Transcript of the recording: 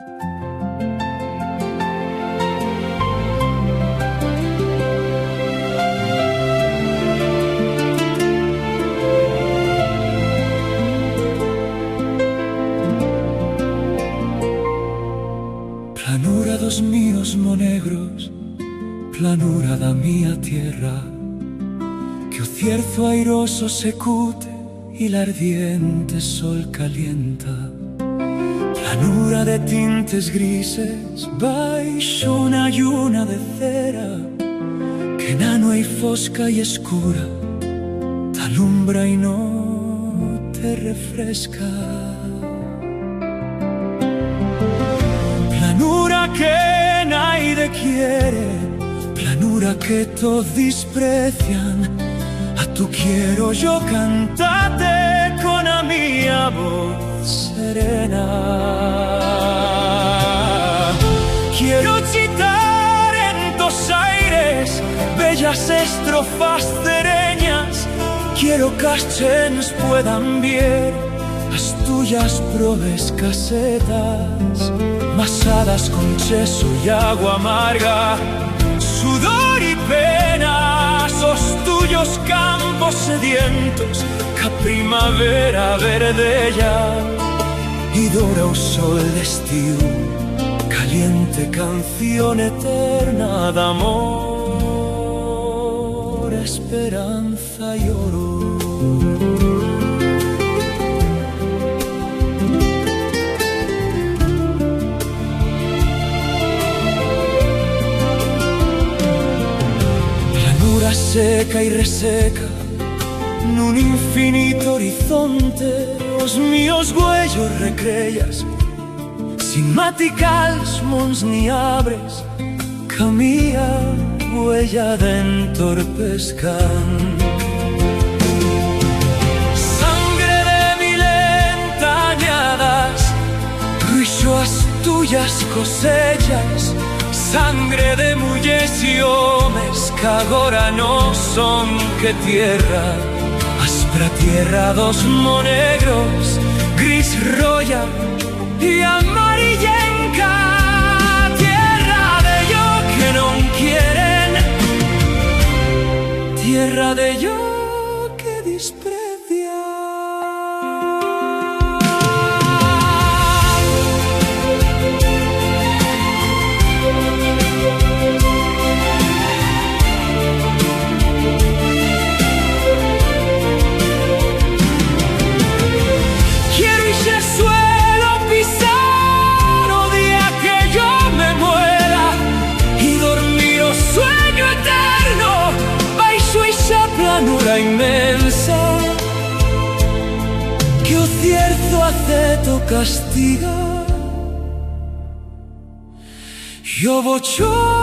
Planura dos míos monegros, planura da mía tierra, que o cierzo airoso secute y la ardiente sol calienta. Planura de tintes grises, baixo una lluna de cera, que nano y fosca y escura, te alumbra y no te refresca. Planura que naide quiere, planura que todos desprecian. A tu quiero yo cantarte con a mía voz serena. Quiero citar en tus aires bellas estrofas cereñas. Quiero que as chens puedan ver as tuyas probes casetas, masadas con cheso y agua amarga, sudor y penas, os tuyos campos sedientos, que a primavera verdella y dora o sol de estío, caliente canción eterna de amor, esperanza y oro. Seca y reseca nun infinito horizonte, os míos huellos recreas, sin maticals, mons ni abres, que a mía huella d'entorpescan. Sangre de milenta añadas, ruixo as tuyas cosechas, sangre de mullers y homes que agora no son que tierra, aspra tierra dos monegros, gris roya y amarillenca, tierra de yo que no quieren, tierra de yo que desprecia. Planura inmensa que o cierzo aceto castiga, yo bochorno